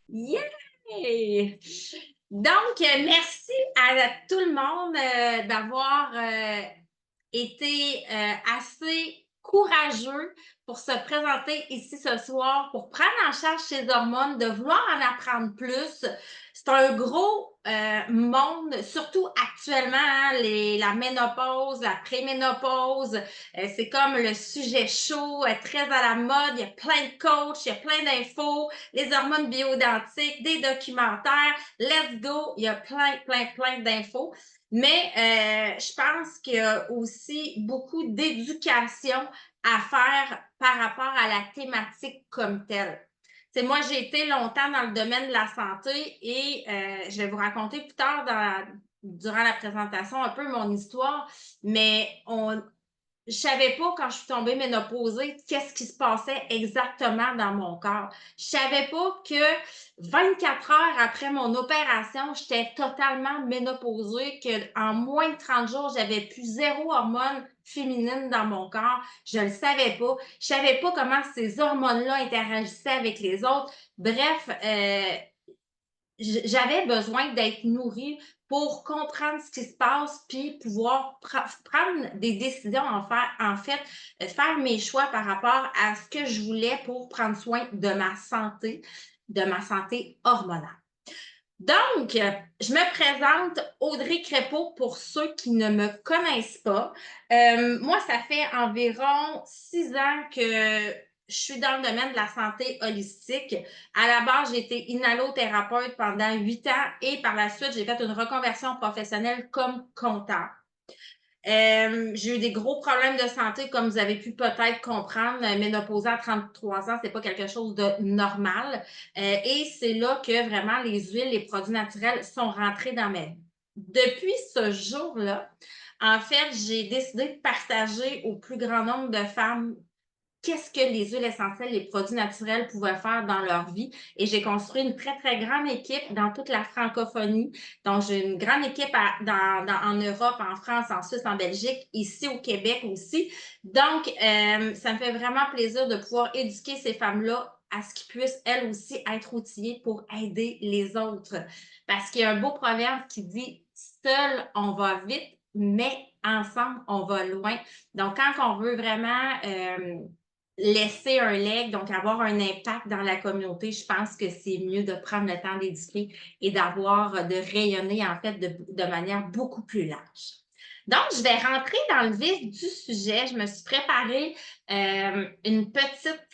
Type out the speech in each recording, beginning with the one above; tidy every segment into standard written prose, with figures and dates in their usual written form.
Yay! Donc, merci à tout le monde d'avoir été assez courageux pour se présenter ici ce soir, pour prendre en charge ces hormones, de vouloir en apprendre plus. C'est un gros monde, surtout actuellement, hein, la ménopause, la préménopause. C'est comme le sujet chaud, très à la mode. Il y a plein de coachs, il y a plein d'infos, les hormones bioidentiques, des documentaires. Let's go! Il y a plein d'infos. Mais je pense qu'il y a aussi beaucoup d'éducation à faire par rapport à la thématique comme telle. T'sais, moi, j'ai été longtemps dans le domaine de la santé et je vais vous raconter plus tard durant la présentation un peu mon histoire, mais je savais pas quand je suis tombée ménopausée qu'est-ce qui se passait exactement dans mon corps. Je savais pas que 24 heures après mon opération, j'étais totalement ménopausée, qu'en moins de 30 jours, j'avais plus zéro hormone féminine dans mon corps. Je le savais pas. Je savais pas comment ces hormones-là interagissaient avec les autres. Bref, j'avais besoin d'être nourrie pour comprendre ce qui se passe, puis pouvoir prendre des décisions, en fait, faire mes choix par rapport à ce que je voulais pour prendre soin de ma santé hormonale. Donc, je me présente Audrey Crépeau pour ceux qui ne me connaissent pas. Moi, ça fait environ 6 ans que je suis dans le domaine de la santé holistique. À la base, j'ai été inhalothérapeute pendant 8 ans et par la suite, j'ai fait une reconversion professionnelle comme comptable. J'ai eu des gros problèmes de santé, comme vous avez pu peut-être comprendre. Ménopausée à 33 ans, c'est pas quelque chose de normal. Et c'est là que vraiment les huiles, les produits naturels sont rentrés dans ma vie. Depuis ce jour-là, en fait, j'ai décidé de partager au plus grand nombre de femmes qu'est-ce que les huiles essentielles, les produits naturels pouvaient faire dans leur vie. Et j'ai construit une très grande équipe dans toute la francophonie. Donc, j'ai une grande équipe en Europe, en France, en Suisse, en Belgique, ici au Québec aussi. Donc, ça me fait vraiment plaisir de pouvoir éduquer ces femmes-là à ce qu'ils puissent, elles aussi, être outillées pour aider les autres. Parce qu'il y a un beau proverbe qui dit « Seul, on va vite, mais ensemble, on va loin ». Donc, quand on veut vraiment laisser un leg, donc avoir un impact dans la communauté, je pense que c'est mieux de prendre le temps d'éduquer et de rayonner en fait de manière beaucoup plus large. Donc, je vais rentrer dans le vif du sujet. Je me suis préparé une petite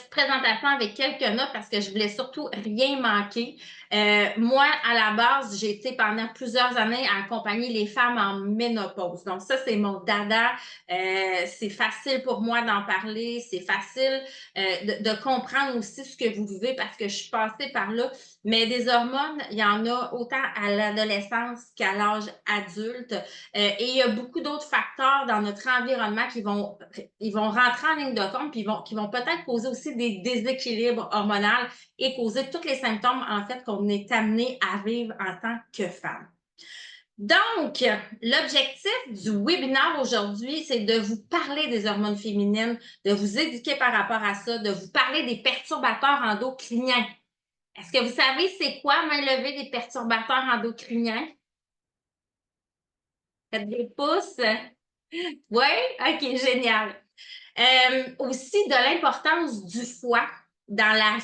présentation avec quelques notes parce que je voulais surtout rien manquer. Moi, à la base, j'ai été pendant plusieurs années à accompagner les femmes en ménopause. Donc ça, c'est mon dada. C'est facile pour moi d'en parler. C'est facile de comprendre aussi ce que vous vivez parce que je suis passée par là. Mais des hormones, il y en a autant à l'adolescence qu'à l'âge adulte. Et il y a beaucoup d'autres facteurs dans notre environnement ils vont rentrer en ligne de compte puis qui vont peut-être causer aussi des déséquilibres hormonaux et causer tous les symptômes, en fait, qu'on est amené à vivre en tant que femme. Donc, l'objectif du webinaire aujourd'hui, c'est de vous parler des hormones féminines, de vous éduquer par rapport à ça, de vous parler des perturbateurs endocriniens. Est-ce que vous savez c'est quoi, main levée, des perturbateurs endocriniens? Faites des pouces. Oui? OK, génial. Aussi de l'importance du foie dans la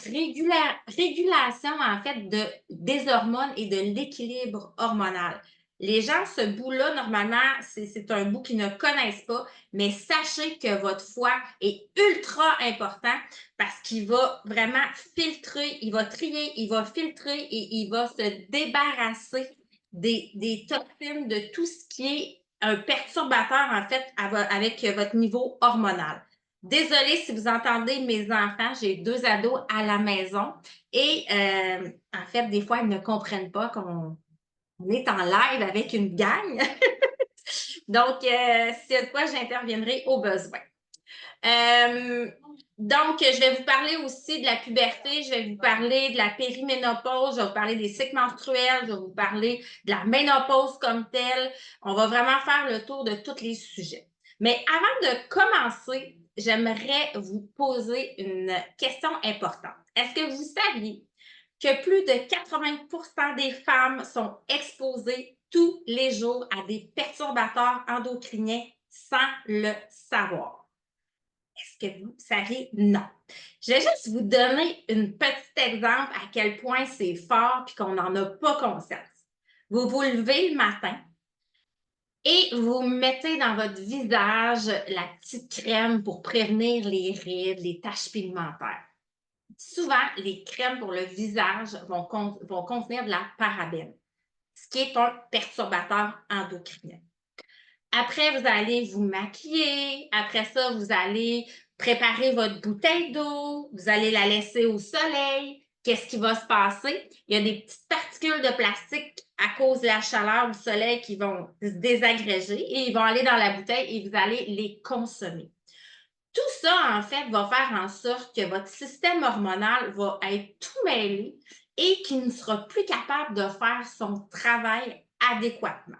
régulation, en fait, des hormones et de l'équilibre hormonal. Les gens, ce bout-là, normalement, c'est un bout qu'ils ne connaissent pas, mais sachez que votre foie est ultra important parce qu'il va vraiment filtrer, il va trier, il va filtrer et il va se débarrasser des toxines, de tout ce qui est un perturbateur, en fait, avec votre niveau hormonal. Désolée si vous entendez mes enfants, j'ai 2 ados à la maison et en fait, des fois, ils ne comprennent pas qu'on est en live avec une gang. Donc, s'il y a de quoi, j'interviendrai au besoin. Euh, donc, je vais vous parler aussi de la puberté, je vais vous parler de la périménopause, je vais vous parler des cycles menstruels, je vais vous parler de la ménopause comme telle. On va vraiment faire le tour de tous les sujets. Mais avant de commencer, j'aimerais vous poser une question importante. Est-ce que vous saviez que plus de 80 des femmes sont exposées tous les jours à des perturbateurs endocriniens sans le savoir? Est-ce que vous savez? Non. Je vais juste vous donner un petit exemple à quel point c'est fort et qu'on n'en a pas conscience. Vous vous levez le matin et vous mettez dans votre visage la petite crème pour prévenir les rides, les taches pigmentaires. Souvent, les crèmes pour le visage vont contenir de la parabène, ce qui est un perturbateur endocrinien. Après, vous allez vous maquiller. Après ça, vous allez préparer votre bouteille d'eau. Vous allez la laisser au soleil. Qu'est-ce qui va se passer? Il y a des petites particules de plastique à cause de la chaleur du soleil qui vont se désagréger et ils vont aller dans la bouteille et vous allez les consommer. Tout ça, en fait, va faire en sorte que votre système hormonal va être tout mêlé et qu'il ne sera plus capable de faire son travail adéquatement.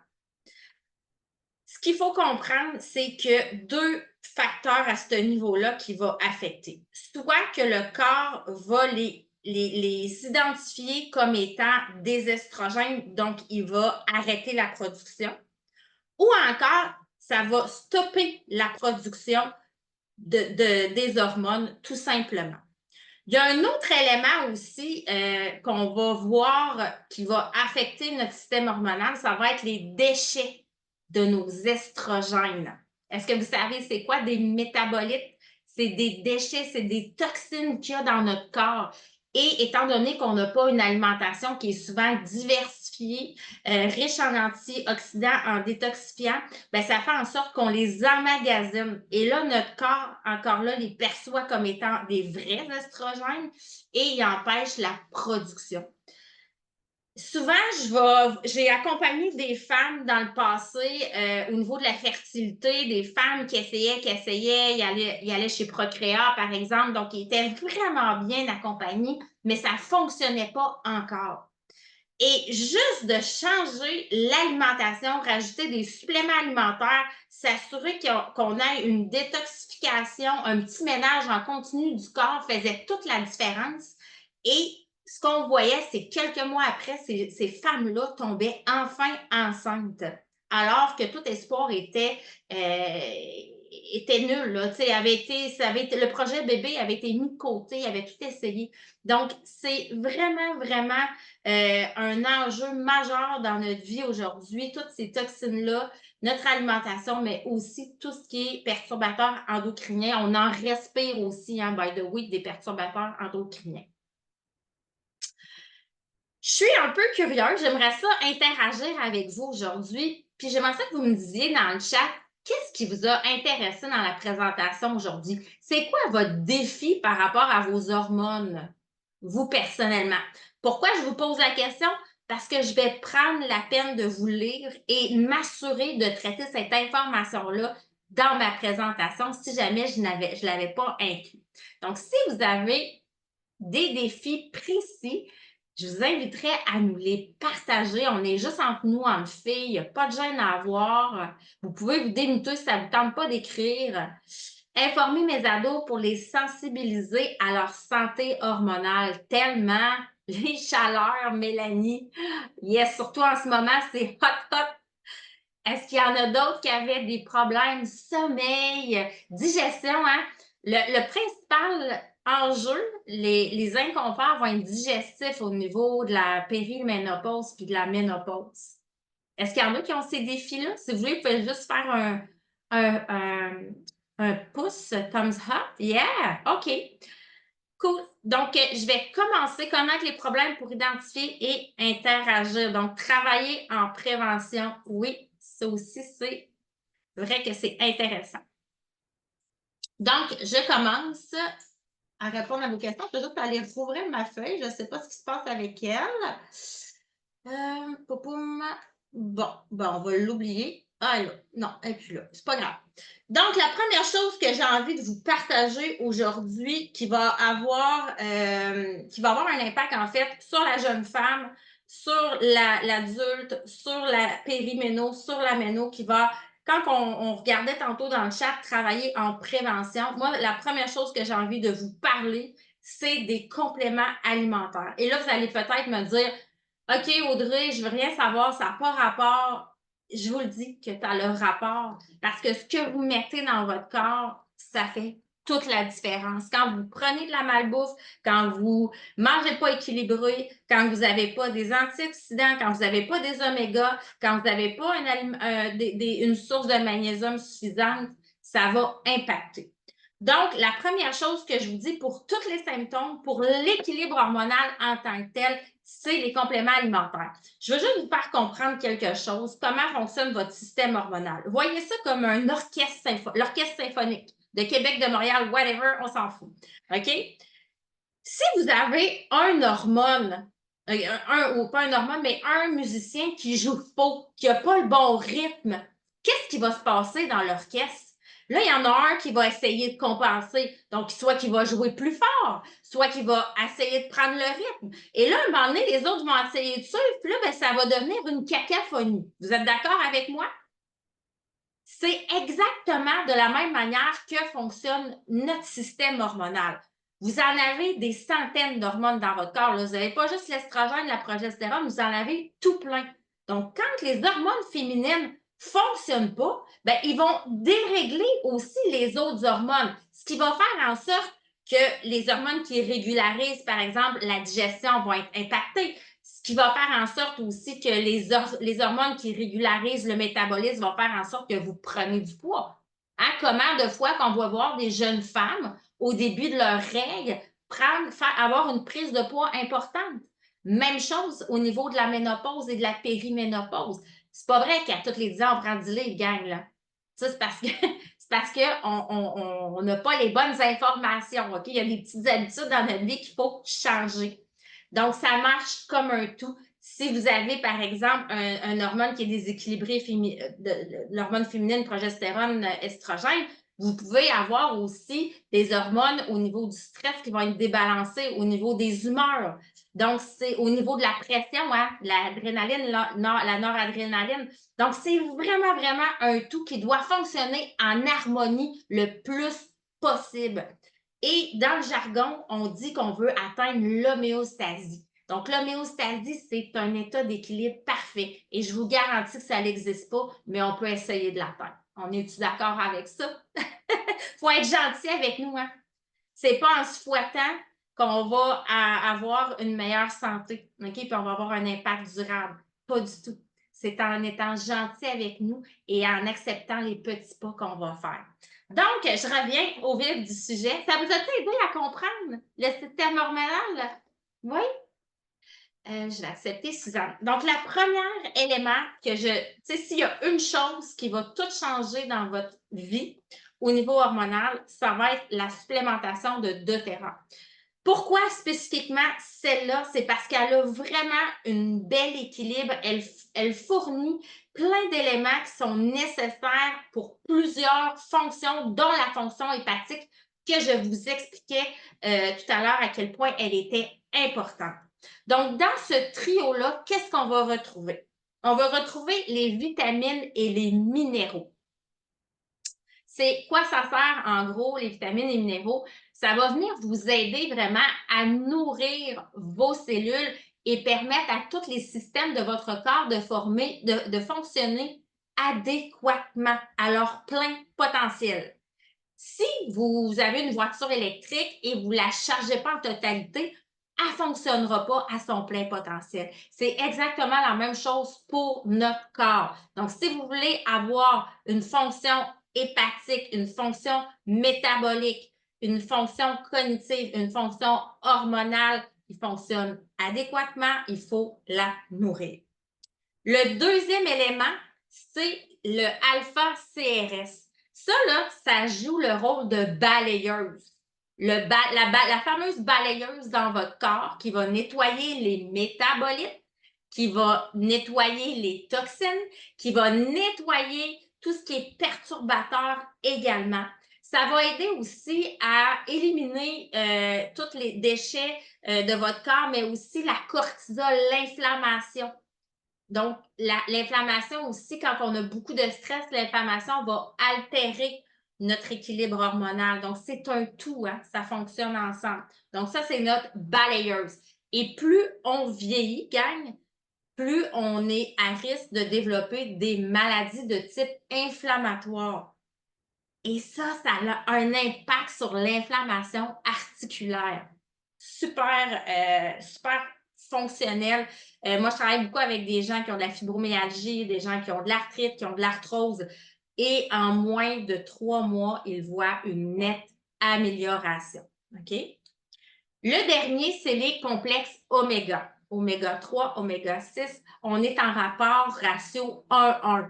Ce qu'il faut comprendre, c'est que deux facteurs à ce niveau-là qui vont affecter. Soit que le corps va les identifier comme étant des estrogènes, donc il va arrêter la production, ou encore, ça va stopper la production des hormones, tout simplement. Il y a un autre élément aussi qu'on va voir qui va affecter notre système hormonal, ça va être les déchets de nos estrogènes. Est-ce que vous savez c'est quoi des métabolites? C'est des déchets, c'est des toxines qu'il y a dans notre corps. Et étant donné qu'on n'a pas une alimentation qui est souvent diversifiée, riche en antioxydants, en détoxifiants, ben ça fait en sorte qu'on les emmagasine. Et là, notre corps, encore là, les perçoit comme étant des vrais estrogènes et il empêche la production. Souvent, j'ai accompagné des femmes dans le passé au niveau de la fertilité, des femmes qui essayaient, ils allaient chez Procréa, par exemple, donc ils étaient vraiment bien accompagnés, mais ça ne fonctionnait pas encore. Et juste de changer l'alimentation, rajouter des suppléments alimentaires, s'assurer qu'on ait une détoxification, un petit ménage en continu du corps faisait toute la différence. Et ce qu'on voyait, c'est quelques mois après, ces femmes-là tombaient enfin enceintes, alors que tout espoir était nul. Là. Le projet bébé avait été mis de côté, il avait tout essayé. Donc, c'est vraiment, vraiment un enjeu majeur dans notre vie aujourd'hui, toutes ces toxines-là, notre alimentation, mais aussi tout ce qui est perturbateurs endocriniens. On en respire aussi, hein, by the way, des perturbateurs endocriniens. Je suis un peu curieuse, j'aimerais ça interagir avec vous aujourd'hui, puis j'aimerais ça que vous me disiez dans le chat, qu'est-ce qui vous a intéressé dans la présentation aujourd'hui? C'est quoi votre défi par rapport à vos hormones, vous personnellement? Pourquoi je vous pose la question? Parce que je vais prendre la peine de vous lire et m'assurer de traiter cette information-là dans ma présentation si jamais je ne l'avais pas inclus. Donc, si vous avez des défis précis, je vous inviterai à nous les partager. On est juste entre nous, entre filles. Il n'y a pas de gêne à avoir. Vous pouvez vous démuter si ça ne vous tente pas d'écrire. Informer mes ados pour les sensibiliser à leur santé hormonale. Tellement les chaleurs, Mélanie. Yes, surtout en ce moment, c'est hot, hot. Est-ce qu'il y en a d'autres qui avaient des problèmes sommeil, digestion, hein? Le principal enjeu, les inconforts vont être digestifs au niveau de la périménopause puis de la ménopause. Est-ce qu'il y en a qui ont ces défis-là? Si vous voulez, vous pouvez juste faire un, un, un pouce, thumbs up. Yeah! OK. Cool. Donc, je vais commencer, connaître les problèmes pour identifier et interagir. Donc, travailler en prévention. Oui, ça aussi, c'est vrai que c'est intéressant. Donc, je commence à répondre à vos questions. Je vais juste aller rouvrir ma feuille. Je ne sais pas ce qui se passe avec elle. Bon, on va l'oublier. Ah là, non, elle n'est plus là. C'est pas grave. Donc, la première chose que j'ai envie de vous partager aujourd'hui qui va avoir un impact, en fait, sur la jeune femme, sur l'adulte, sur la périménopause, sur la ménopause, qui va quand on regardait tantôt dans le chat travailler en prévention, moi, la première chose que j'ai envie de vous parler, c'est des compléments alimentaires. Et là, vous allez peut-être me dire, OK, Audrey, je veux rien savoir, ça n'a pas rapport. Je vous le dis que ça a le rapport parce que ce que vous mettez dans votre corps, ça fait toute la différence. Quand vous prenez de la malbouffe, quand vous mangez pas équilibré, quand vous n'avez pas des antioxydants, quand vous n'avez pas des omégas, quand vous n'avez pas une source de magnésium suffisante, ça va impacter. Donc, la première chose que je vous dis pour tous les symptômes, pour l'équilibre hormonal en tant que tel, c'est les compléments alimentaires. Je veux juste vous faire comprendre quelque chose, comment fonctionne votre système hormonal. Voyez ça comme un l'orchestre symphonique de Québec, de Montréal, whatever, on s'en fout. OK? Si vous avez un hormone, ou pas un hormone, mais un musicien qui joue faux, qui n'a pas le bon rythme, qu'est-ce qui va se passer dans l'orchestre? Là, il y en a un qui va essayer de compenser. Donc, soit qu'il va jouer plus fort, soit qu'il va essayer de prendre le rythme. Et là, à un moment donné, les autres vont essayer de suivre, puis là, ça va devenir une cacophonie. Vous êtes d'accord avec moi? C'est exactement de la même manière que fonctionne notre système hormonal. Vous en avez des centaines d'hormones dans votre corps. Là. Vous n'avez pas juste l'estrogène, la progestérone, vous en avez tout plein. Donc, quand les hormones féminines ne fonctionnent pas, ben, ils vont dérégler aussi les autres hormones, ce qui va faire en sorte que les hormones qui régularisent, par exemple, la digestion vont être impactées, ce qui va faire en sorte aussi que les hormones qui régularisent le métabolisme vont faire en sorte que vous prenez du poids. Hein? Comment de fois qu'on va voir des jeunes femmes au début de leurs règles avoir une prise de poids importante. Même chose au niveau de la ménopause et de la périménopause. C'est pas vrai qu'à tous les 10 ans, on prend 10 livres, gang, là. Ça, c'est parce que c'est parce qu'on n'a pas les bonnes informations. OK? Il y a des petites habitudes dans notre vie qu'il faut changer. Donc, ça marche comme un tout. Si vous avez, par exemple, un hormone qui est déséquilibré, l'hormone féminine, progestérone, estrogène, vous pouvez avoir aussi des hormones au niveau du stress qui vont être débalancées au niveau des humeurs. Donc, c'est au niveau de la pression, hein, l'adrénaline, la noradrénaline. Donc, c'est vraiment, vraiment un tout qui doit fonctionner en harmonie le plus possible. Et dans le jargon, on dit qu'on veut atteindre l'homéostasie. Donc, l'homéostasie, c'est un état d'équilibre parfait. Et je vous garantis que ça n'existe pas, mais on peut essayer de l'atteindre. On est-tu d'accord avec ça? Il faut être gentil avec nous, hein? C'est pas en se fouettant qu'on va avoir une meilleure santé, OK? Puis on va avoir un impact durable. Pas du tout. C'est en étant gentil avec nous et en acceptant les petits pas qu'on va faire. Donc, je reviens au vif du sujet. Ça vous a aidé à comprendre le système hormonal? Oui? Je vais accepter Suzanne. Donc, le premier élément que tu sais, s'il y a une chose qui va tout changer dans votre vie au niveau hormonal, ça va être la supplémentation de doTERRA. Pourquoi spécifiquement celle-là? C'est parce qu'elle a vraiment un bel équilibre. Elle fournit plein d'éléments qui sont nécessaires pour plusieurs fonctions, dont la fonction hépatique que je vous expliquais tout à l'heure à quel point elle était importante. Donc, dans ce trio-là, qu'est-ce qu'on va retrouver? On va retrouver les vitamines et les minéraux. C'est quoi ça sert en gros, les vitamines et minéraux? Ça va venir vous aider vraiment à nourrir vos cellules et permettre à tous les systèmes de votre corps de fonctionner adéquatement à leur plein potentiel. Si vous avez une voiture électrique et vous ne la chargez pas en totalité, elle ne fonctionnera pas à son plein potentiel. C'est exactement la même chose pour notre corps. Donc, si vous voulez avoir une fonction hépatique, une fonction métabolique, une fonction cognitive, une fonction hormonale qui fonctionne adéquatement, il faut la nourrir. Le deuxième élément, c'est le alpha-CRS. Ça, là, ça joue le rôle de balayeuse. La fameuse balayeuse dans votre corps qui va nettoyer les métabolites, qui va nettoyer les toxines, qui va nettoyer tout ce qui est perturbateur également. Ça va aider aussi à éliminer tous les déchets de votre corps, mais aussi la cortisol, l'inflammation. Donc, l'inflammation aussi, quand on a beaucoup de stress, l'inflammation va altérer notre équilibre hormonal. Donc, c'est un tout, hein, ça fonctionne ensemble. Donc, ça, c'est notre balayeuse. Et plus on vieillit, gang, plus on est à risque de développer des maladies de type inflammatoire. Et ça a un impact sur l'inflammation articulaire. Super, super fonctionnel. Moi, je travaille beaucoup avec des gens qui ont de la fibromyalgie, des gens qui ont de l'arthrite, qui ont de l'arthrose. Et en moins de 3 mois, ils voient une nette amélioration. OK? Le dernier, c'est les complexes oméga. Oméga 3, oméga 6. On est en rapport ratio 1-1.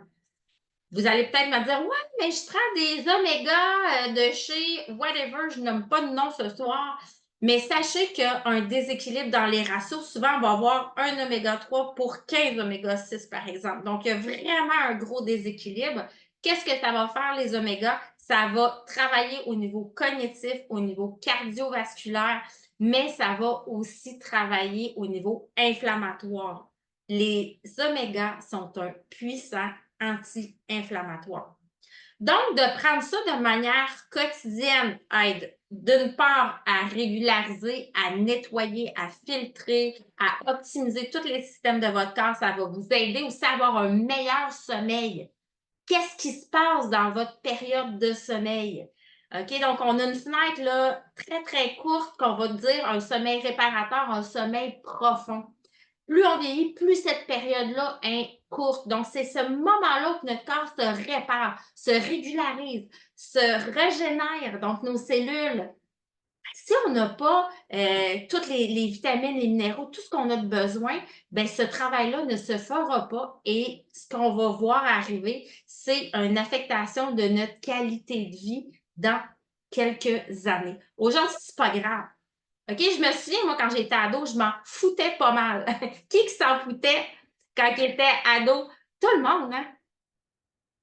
Vous allez peut-être me dire, ouais, mais je prends des oméga de chez whatever, je nomme pas de nom ce soir. Mais sachez qu'un déséquilibre dans les ratios, souvent, on va avoir un oméga 3 pour 15 oméga 6, par exemple. Donc, il y a vraiment un gros déséquilibre. Qu'est-ce que ça va faire, les oméga? Ça va travailler au niveau cognitif, au niveau cardiovasculaire, mais ça va aussi travailler au niveau inflammatoire. Les oméga sont un puissant anti-inflammatoire. Donc, de prendre ça de manière quotidienne aide d'une part à régulariser, à nettoyer, à filtrer, à optimiser tous les systèmes de votre corps. Ça va vous aider aussi à avoir un meilleur sommeil. Qu'est-ce qui se passe dans votre période de sommeil? OK, donc on a une fenêtre là, très, très courte qu'on va dire un sommeil réparateur, un sommeil profond. Plus on vieillit, plus cette période-là est courte. Donc, c'est ce moment-là que notre corps se répare, se régularise, se régénère, donc nos cellules. Si on n'a pas toutes les vitamines, les minéraux, tout ce qu'on a de besoin, bien, ce travail-là ne se fera pas et ce qu'on va voir arriver, c'est une affectation de notre qualité de vie dans quelques années. Aujourd'hui, c'est pas grave. OK, je me souviens, moi, quand j'étais ado, je m'en foutais pas mal. Qui s'en foutait quand il était ado? Tout le monde, hein?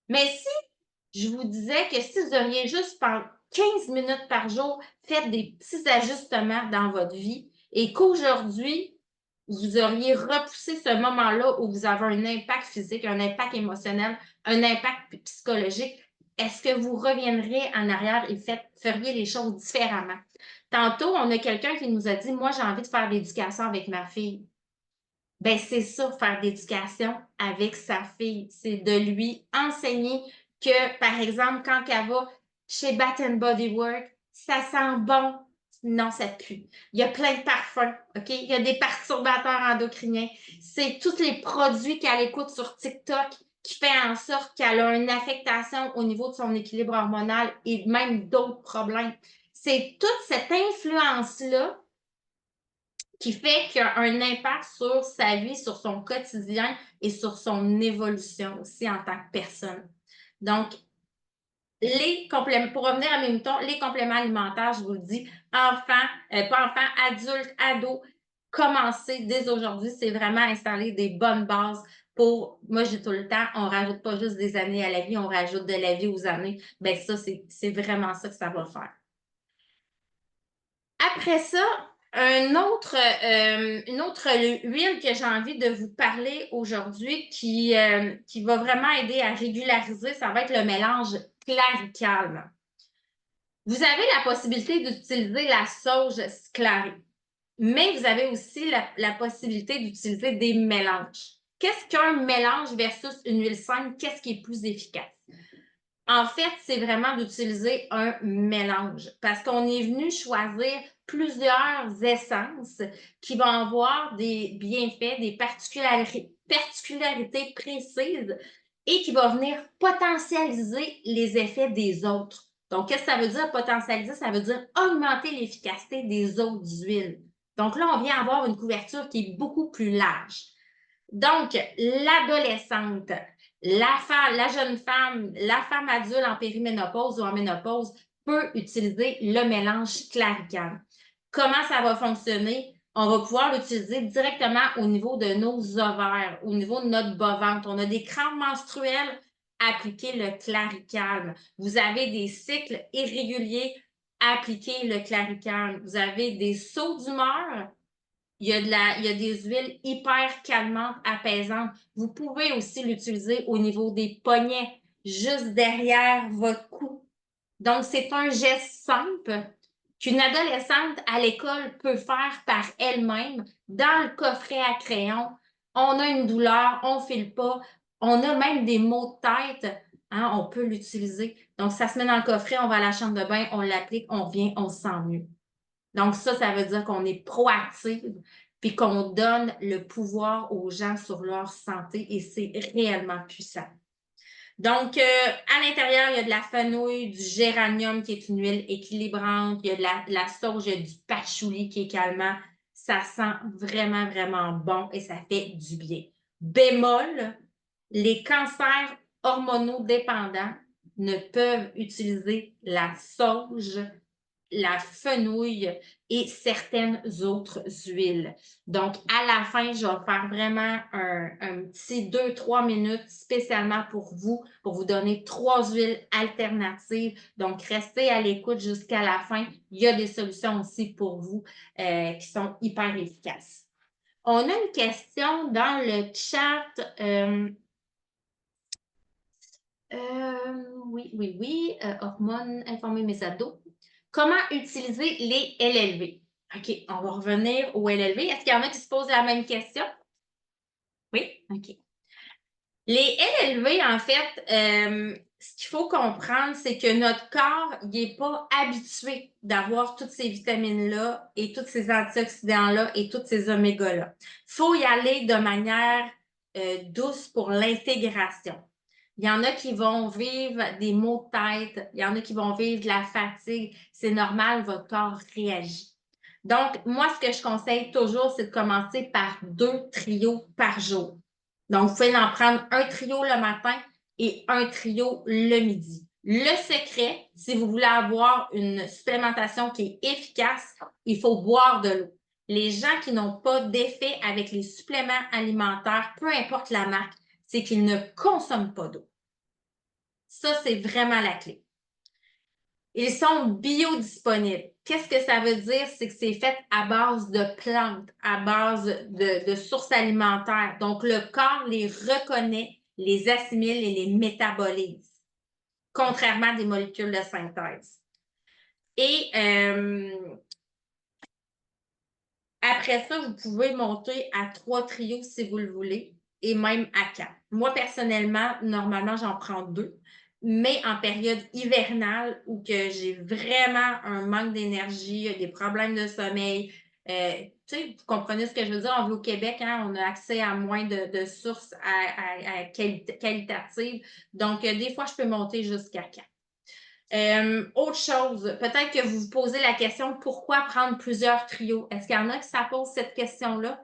Mais si je vous disais que si vous auriez juste pendant 15 minutes par jour fait des petits ajustements dans votre vie et qu'aujourd'hui, vous auriez repoussé ce moment-là où vous avez un impact physique, un impact émotionnel, un impact psychologique, est-ce que vous reviendriez en arrière et feriez les choses différemment? Tantôt, on a quelqu'un qui nous a dit, moi, j'ai envie de faire de l'éducation avec ma fille. Ben, c'est ça, faire de l'éducation avec sa fille. C'est de lui enseigner que, par exemple, quand elle va chez Bath Body Works, ça sent bon. Non, ça pue. Il y a plein de parfums, OK? Il y a des perturbateurs endocriniens. C'est tous les produits qu'elle écoute sur TikTok qui fait en sorte qu'elle a une affectation au niveau de son équilibre hormonal et même d'autres problèmes. C'est toute cette influence-là qui fait qu'il y a un impact sur sa vie, sur son quotidien et sur son évolution aussi en tant que personne. Donc, les compléments, pour revenir à mes moutons, les compléments alimentaires, je vous le dis, enfants, pas enfants, adultes, ados, commencez dès aujourd'hui. C'est vraiment installer des bonnes bases pour, moi, j'ai tout le temps, on rajoute pas juste des années à la vie, on rajoute de la vie aux années. Ben ça, c'est vraiment ça que ça va faire. Après ça, une autre huile que j'ai envie de vous parler aujourd'hui qui va vraiment aider à régulariser, ça va être le mélange clari-calme. Vous avez la possibilité d'utiliser la sauge Sclari, mais vous avez aussi la possibilité d'utiliser des mélanges. Qu'est-ce qu'un mélange versus une huile simple? Qu'est-ce qui est plus efficace? En fait, c'est vraiment d'utiliser un mélange parce qu'on est venu choisir plusieurs essences qui vont avoir des bienfaits, des particularités précises et qui vont venir potentialiser les effets des autres. Donc, qu'est-ce que ça veut dire potentialiser? Ça veut dire augmenter l'efficacité des autres huiles. Donc là, on vient avoir une couverture qui est beaucoup plus large. Donc, l'adolescente, la jeune femme, la femme adulte en périménopause ou en ménopause peut utiliser le mélange Clarican. Comment ça va fonctionner? On va pouvoir l'utiliser directement au niveau de nos ovaires, au niveau de notre bas-ventre. On a des crampes menstruelles, appliquez le Claricalme. Vous avez des cycles irréguliers, appliquez le Claricalme. Vous avez des sauts d'humeur, il y a des huiles hyper calmantes, apaisantes. Vous pouvez aussi l'utiliser au niveau des poignets, juste derrière votre cou. Donc, c'est un geste simple qu'une adolescente à l'école peut faire par elle-même dans le coffret à crayon. On a une douleur, on ne file pas, on a même des maux de tête, hein, on peut l'utiliser. Donc, ça se met dans le coffret, on va à la chambre de bain, on l'applique, on revient, on se sent mieux. Donc, ça veut dire qu'on est proactive puis qu'on donne le pouvoir aux gens sur leur santé et c'est réellement puissant. Donc, à l'intérieur, il y a de la fenouil, du géranium qui est une huile équilibrante, il y a de la sauge, il y a du patchouli qui est calmant. Ça sent vraiment, vraiment bon et ça fait du bien. Bémol, les cancers hormonaux dépendants ne peuvent utiliser la sauge, la fenouil et certaines autres huiles. Donc, à la fin, je vais faire vraiment un petit 2-3 minutes spécialement pour vous donner 3 huiles alternatives. Donc, restez à l'écoute jusqu'à la fin. Il y a des solutions aussi pour vous qui sont hyper efficaces. On a une question dans le chat. Oui. Hormones, informer mes ados. Comment utiliser les LLV? OK, on va revenir aux LLV. Est-ce qu'il y en a qui se posent la même question? Oui? OK. Les LLV, en fait, ce qu'il faut comprendre, c'est que notre corps n'est pas habitué d'avoir toutes ces vitamines-là et tous ces antioxydants-là et tous ces oméga-là. Il faut y aller de manière douce pour l'intégration. Il y en a qui vont vivre des maux de tête, il y en a qui vont vivre de la fatigue. C'est normal, votre corps réagit. Donc, moi, ce que je conseille toujours, c'est de commencer par 2 trios par jour. Donc, vous pouvez en prendre un trio le matin et un trio le midi. Le secret, si vous voulez avoir une supplémentation qui est efficace, il faut boire de l'eau. Les gens qui n'ont pas d'effet avec les suppléments alimentaires, peu importe la marque, c'est qu'ils ne consomment pas d'eau. Ça, c'est vraiment la clé. Ils sont biodisponibles. Qu'est-ce que ça veut dire? C'est que c'est fait à base de plantes, à base de sources alimentaires. Donc, le corps les reconnaît, les assimile et les métabolise, contrairement à des molécules de synthèse. Et après ça, vous pouvez monter à 3 trios si vous le voulez, et même à 4. Moi, personnellement, normalement, j'en prends 2. Mais en période hivernale où que j'ai vraiment un manque d'énergie, des problèmes de sommeil, tu sais, vous comprenez ce que je veux dire? On vit au Québec, hein, on a accès à moins de sources qualitatives. Donc, des fois, je peux monter jusqu'à 4. Autre chose, peut-être que vous vous posez la question, pourquoi prendre plusieurs trios? Est-ce qu'il y en a qui ça pose cette question-là?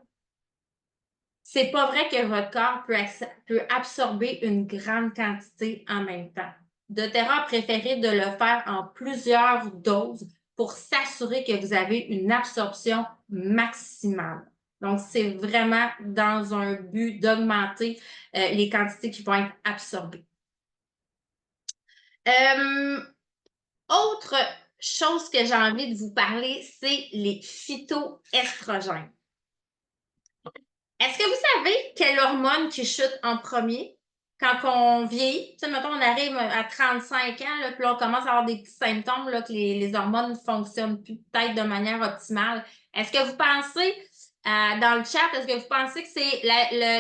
C'est pas vrai que votre corps peut absorber une grande quantité en même temps. doTERRA a préféré de le faire en plusieurs doses pour s'assurer que vous avez une absorption maximale. Donc, c'est vraiment dans un but d'augmenter les quantités qui vont être absorbées. Autre chose que j'ai envie de vous parler, c'est les phytoestrogènes. Est-ce que vous savez quelle hormone qui chute en premier quand on vieillit? Tu sais, mettons, on arrive à 35 ans, là, puis là, on commence à avoir des petits symptômes, là, que les hormones ne fonctionnent plus peut-être de manière optimale. Est-ce que vous pensez, dans le chat, est-ce que vous pensez que c'est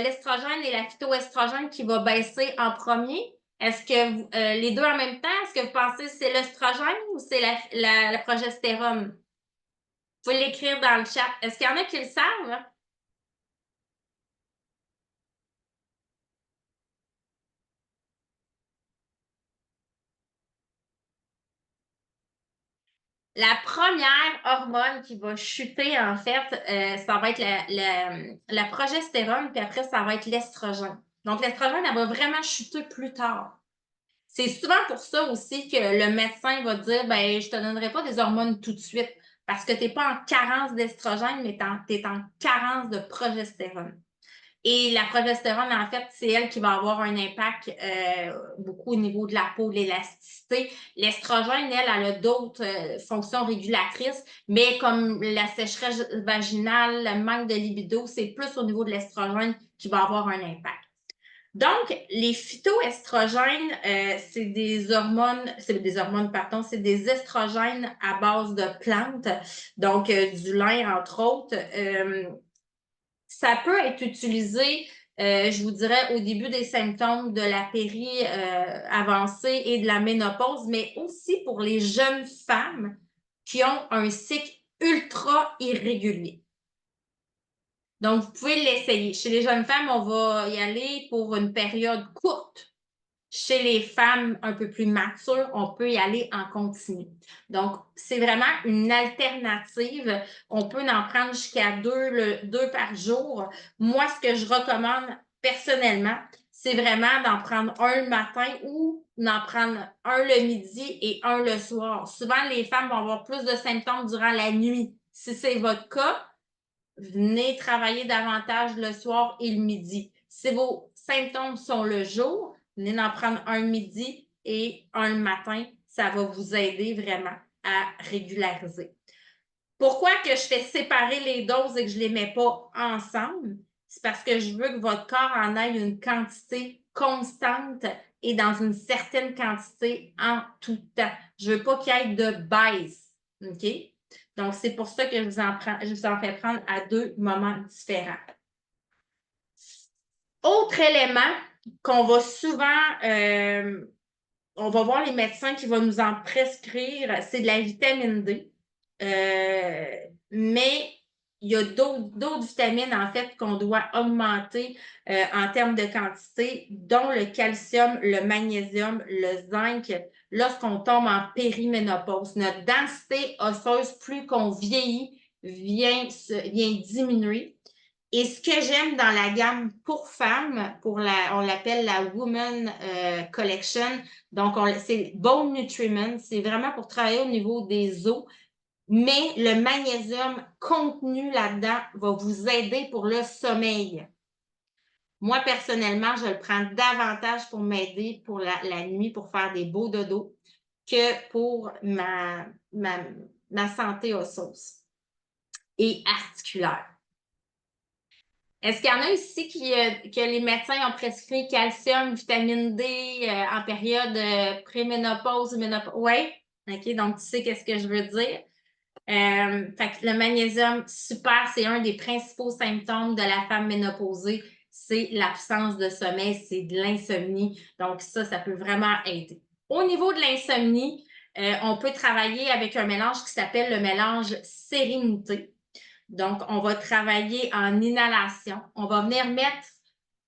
l'estrogène et la phytoestrogène qui va baisser en premier? Est-ce que les deux en même temps, est-ce que vous pensez que c'est l'estrogène ou c'est la progestérone? Vous pouvez l'écrire dans le chat. Est-ce qu'il y en a qui le savent? La première hormone qui va chuter, en fait, ça va être la progestérone, puis après, ça va être l'estrogène. Donc, l'estrogène, elle va vraiment chuter plus tard. C'est souvent pour ça aussi que le médecin va dire, ben, je ne te donnerai pas des hormones tout de suite parce que tu n'es pas en carence d'estrogène, mais tu es en carence de progestérone. Et la progestérone, en fait, c'est elle qui va avoir un impact beaucoup au niveau de la peau, de l'élasticité. L'estrogène, elle a d'autres fonctions régulatrices, mais comme la sécheresse vaginale, le manque de libido, c'est plus au niveau de l'estrogène qui va avoir un impact. Donc, les phytoestrogènes, c'est des hormones, pardon, c'est des estrogènes à base de plantes, donc du lin, entre autres. Ça peut être utilisé, je vous dirais, au début des symptômes de la avancée et de la ménopause, mais aussi pour les jeunes femmes qui ont un cycle ultra irrégulier. Donc, vous pouvez l'essayer. Chez les jeunes femmes, on va y aller pour une période courte. Chez les femmes un peu plus matures, on peut y aller en continu. Donc, c'est vraiment une alternative. On peut en prendre jusqu'à deux par jour. Moi, ce que je recommande personnellement, c'est vraiment d'en prendre un le matin ou d'en prendre un le midi et un le soir. Souvent, les femmes vont avoir plus de symptômes durant la nuit. Si c'est votre cas, venez travailler davantage le soir et le midi. Si vos symptômes sont le jour, venez en prendre un le midi et un le matin. Ça va vous aider vraiment à régulariser. Pourquoi que je fais séparer les doses et que je ne les mets pas ensemble? C'est parce que je veux que votre corps en ait une quantité constante et dans une certaine quantité en tout temps. Je ne veux pas qu'il y ait de baisse. OK? Donc, c'est pour ça que je vous en fais prendre à deux moments différents. Autre élément qu'on va souvent, on va voir les médecins qui vont nous en prescrire, c'est de la vitamine D. Mais il y a d'autres vitamines, en fait, qu'on doit augmenter en termes de quantité, dont le calcium, le magnésium, le zinc, lorsqu'on tombe en périménopause. Notre densité osseuse, plus qu'on vieillit, vient diminuer. Et ce que j'aime dans la gamme pour femmes, on l'appelle la Woman Collection, donc c'est Bone Nutriment, c'est vraiment pour travailler au niveau des os, mais le magnésium contenu là-dedans va vous aider pour le sommeil. Moi, personnellement, je le prends davantage pour m'aider pour la nuit, pour faire des beaux dodos, que pour ma santé osseuse et articulaire. Est-ce qu'il y en a ici que les médecins ont prescrit calcium, vitamine D en période préménopause ou ménopause? Oui? OK, donc tu sais qu'est-ce que je veux dire. Fait que le magnésium, super, c'est un des principaux symptômes de la femme ménopausée. C'est l'absence de sommeil, c'est de l'insomnie. Donc ça peut vraiment aider. Au niveau de l'insomnie, on peut travailler avec un mélange qui s'appelle le mélange Sérénité. Donc, on va travailler en inhalation. On va venir mettre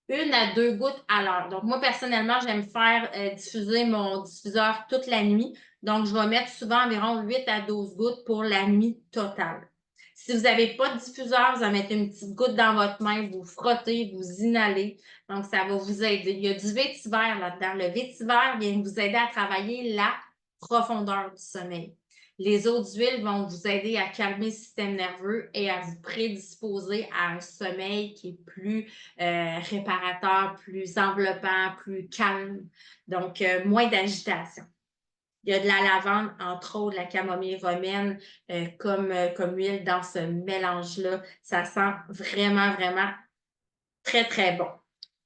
1 à 2 gouttes à l'heure. Donc, moi, personnellement, j'aime faire diffuser mon diffuseur toute la nuit. Donc, je vais mettre souvent environ 8 à 12 gouttes pour la nuit totale. Si vous n'avez pas de diffuseur, vous en mettez une petite goutte dans votre main, vous frottez, vous inhalez. Donc, ça va vous aider. Il y a du vétiver là-dedans. Le vétiver vient vous aider à travailler la profondeur du sommeil. Les autres huiles vont vous aider à calmer le système nerveux et à vous prédisposer à un sommeil qui est plus réparateur, plus enveloppant, plus calme. Donc, moins d'agitation. Il y a de la lavande, entre autres, la camomille romaine comme huile dans ce mélange-là. Ça sent vraiment, vraiment très, très bon.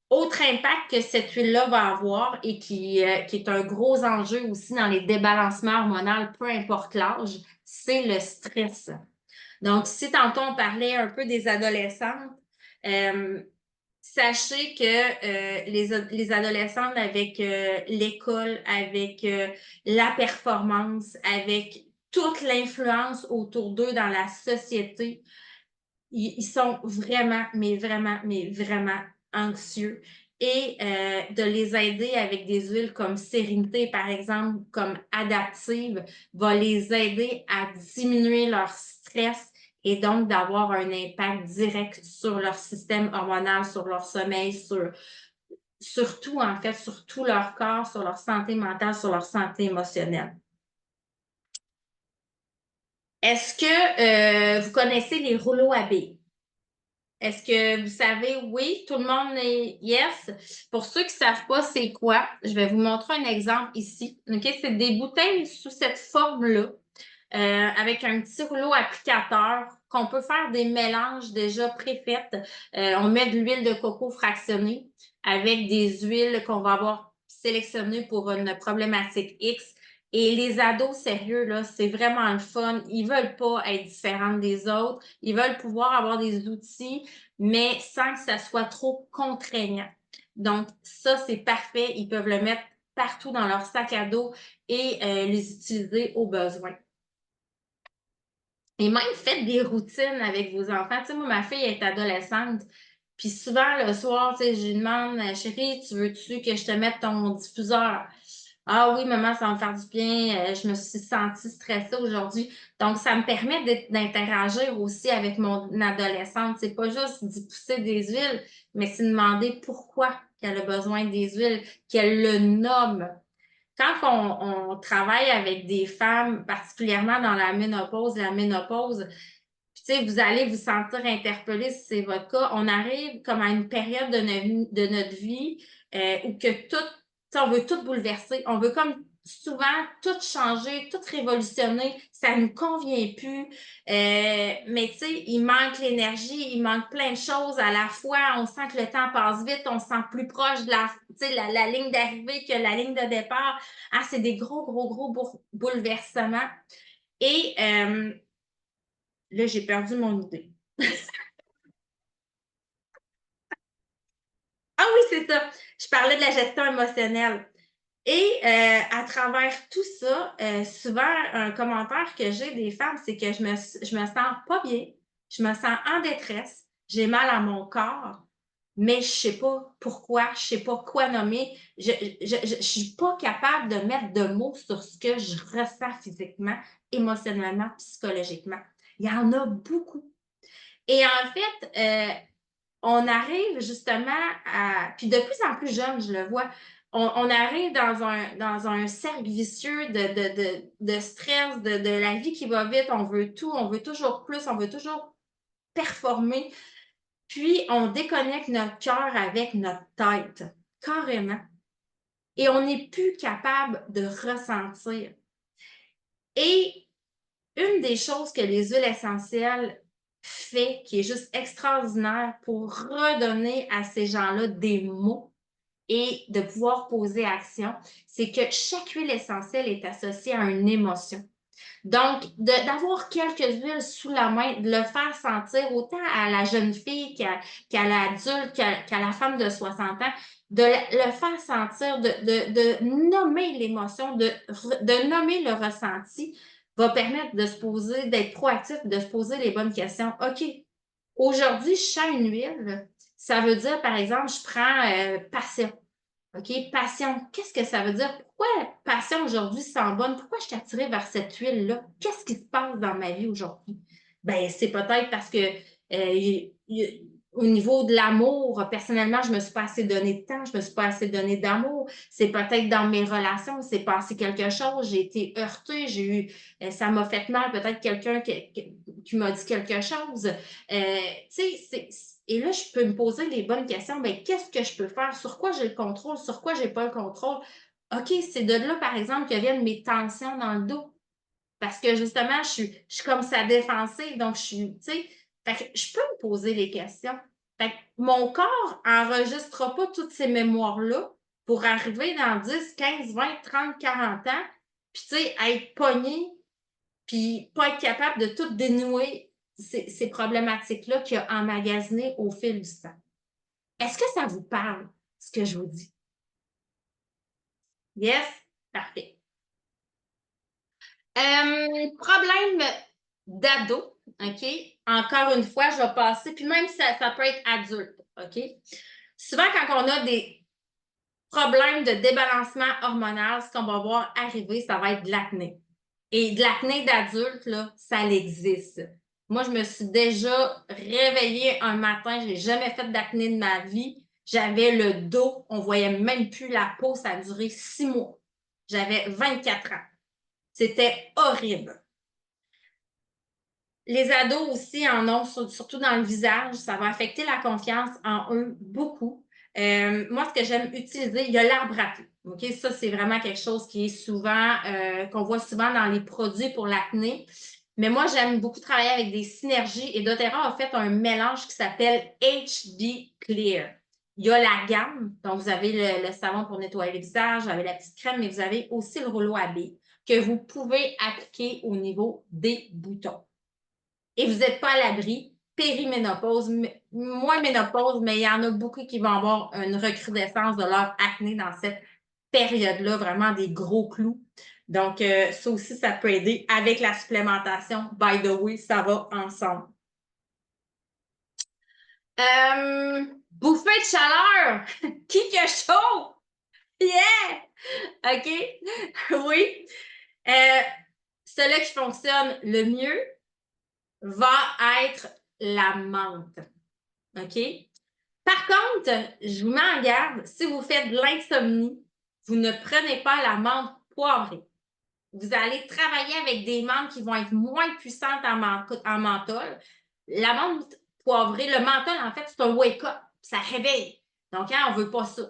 Autre impact que cette huile-là va avoir et qui est un gros enjeu aussi dans les débalancements hormonaux, peu importe l'âge, c'est le stress. Donc, si tantôt on parlait un peu des adolescentes, sachez que les adolescentes avec l'école, avec la performance, avec toute l'influence autour d'eux dans la société, ils sont vraiment, mais vraiment, mais vraiment anxieux. Et de les aider avec des huiles comme Sérénité, par exemple, comme Adaptive, va les aider à diminuer leur stress et donc d'avoir un impact direct sur leur système hormonal, sur leur sommeil, sur tout, en fait, sur tout leur corps, sur leur santé mentale, sur leur santé émotionnelle. Est-ce que vous connaissez les rouleaux à billes? Est-ce que vous savez? Oui, tout le monde est yes. Pour ceux qui ne savent pas c'est quoi, je vais vous montrer un exemple ici. OK? C'est des bouteilles sous cette forme-là, avec un petit rouleau applicateur qu'on peut faire des mélanges déjà préfaites. On met de l'huile de coco fractionnée avec des huiles qu'on va avoir sélectionnées pour une problématique X. Et les ados, sérieux, là, c'est vraiment le fun. Ils veulent pas être différents des autres. Ils veulent pouvoir avoir des outils, mais sans que ça soit trop contraignant. Donc, ça, c'est parfait. Ils peuvent le mettre partout dans leur sac à dos et les utiliser au besoin. Et même faites des routines avec vos enfants. Tu sais, moi, ma fille est adolescente. Puis souvent, le soir, tu sais, je lui demande, chérie, tu veux-tu que je te mette ton diffuseur? Ah oui, maman, ça va me faire du bien. Je me suis sentie stressée aujourd'hui. Donc, ça me permet d'interagir aussi avec mon adolescente. C'est pas juste d'y pousser des huiles, mais c'est demander pourquoi qu'elle a besoin des huiles, qu'elle le nomme. Quand on travaille avec des femmes, particulièrement dans la ménopause, puis, tu sais, vous allez vous sentir interpellé si c'est votre cas. On arrive comme à une période de notre vie où que tout, tu sais, on veut tout bouleverser. On veut comme souvent tout changer, tout révolutionner. Ça ne nous convient plus. Mais tu sais, il manque l'énergie, il manque plein de choses à la fois. On sent que le temps passe vite, on se sent plus proche de la ligne d'arrivée que la ligne de départ. Ah, c'est des gros bouleversements. Et là, j'ai perdu mon idée. Ah oui, c'est ça. Je parlais de la gestion émotionnelle. Et à travers tout ça, souvent, un commentaire que j'ai des femmes, c'est que je me sens pas bien, je me sens en détresse, j'ai mal à mon corps, mais je sais pas pourquoi, je sais pas quoi nommer, je suis pas capable de mettre de mots sur ce que je ressens physiquement, émotionnellement, psychologiquement. Il y en a beaucoup. Et en fait, on arrive justement à. Puis de plus en plus jeune, je le vois, on arrive dans un cercle vicieux de stress, de la vie qui va vite, on veut tout, on veut toujours plus, on veut toujours performer. Puis on déconnecte notre cœur avec notre tête, carrément. Et on n'est plus capable de ressentir. Et une des choses que les huiles essentielles fait, qui est juste extraordinaire pour redonner à ces gens-là des mots et de pouvoir poser action, c'est que chaque huile essentielle est associée à une émotion. Donc, d'avoir quelques huiles sous la main, de le faire sentir autant à la jeune fille qu'à l'adulte, qu'à la femme de 60 ans, de le faire sentir, de nommer l'émotion, de nommer le ressenti, va permettre de se poser, d'être proactif, de se poser les bonnes questions. OK, aujourd'hui, je sens une huile. Ça veut dire, par exemple, je prends passion. OK, passion. Qu'est-ce que ça veut dire? Pourquoi passion aujourd'hui sent bonne? Pourquoi je suis attirée vers cette huile-là? Qu'est-ce qui se passe dans ma vie aujourd'hui? Ben, c'est peut-être parce que au niveau de l'amour, personnellement, je ne me suis pas assez donné de temps, je ne me suis pas assez donné d'amour. C'est peut-être dans mes relations, c'est passé quelque chose, j'ai été heurtée, ça m'a fait mal, peut-être quelqu'un qui m'a dit quelque chose. Tu sais, et là, je peux me poser les bonnes questions. Bien, qu'est-ce que je peux faire? Sur quoi j'ai le contrôle? Sur quoi je n'ai pas le contrôle? OK, c'est de là, par exemple, que viennent mes tensions dans le dos. Parce que justement, je suis comme ça défensive. Donc, je suis, tu sais, fait que je peux me poser les questions. Fait que mon corps n'enregistrera pas toutes ces mémoires-là pour arriver dans 10, 15, 20, 30, 40 ans, puis tu sais, être pogné, puis pas être capable de tout dénouer ces problématiques-là qu'il a emmagasinées au fil du temps. Est-ce que ça vous parle, ce que je vous dis? Yes? Parfait. Problème d'ado, OK? Encore une fois, je vais passer, puis même ça peut être adulte, OK? Souvent, quand on a des problèmes de débalancement hormonal, ce qu'on va voir arriver, ça va être de l'acné. Et de l'acné d'adulte, là, ça existe. Moi, je me suis déjà réveillée un matin, je n'ai jamais fait d'acné de ma vie. J'avais le dos, on ne voyait même plus la peau, ça a duré 6 mois. J'avais 24 ans. C'était horrible. Les ados aussi en ont, surtout dans le visage. Ça va affecter la confiance en eux beaucoup. Moi, ce que j'aime utiliser, il y a l'arbre à thé. OK? Ça, c'est vraiment quelque chose qui est souvent, qu'on voit souvent dans les produits pour l'acné. Mais moi, j'aime beaucoup travailler avec des synergies et doTERRA a fait un mélange qui s'appelle HD Clear. Il y a la gamme, donc vous avez le savon pour nettoyer le visage, vous avez la petite crème, mais vous avez aussi le rouleau à billes que vous pouvez appliquer au niveau des boutons. Et vous n'êtes pas à l'abri, périménopause, moins ménopause, mais il y en a beaucoup qui vont avoir une recrudescence de leur acné dans cette période-là, vraiment des gros clous. Donc, ça aussi, ça peut aider avec la supplémentation. By the way, ça va ensemble. Bouffée de chaleur! Qui a chaud? Yeah! OK? Oui. Celui qui fonctionne le mieux va être la menthe. OK? Par contre, je vous mets en garde, si vous faites de l'insomnie, vous ne prenez pas la menthe poivrée. Vous allez travailler avec des menthes qui vont être moins puissantes en menthol. La menthe poivrée, le menthol, en fait, c'est un wake-up. Ça réveille. Donc, on ne veut pas ça.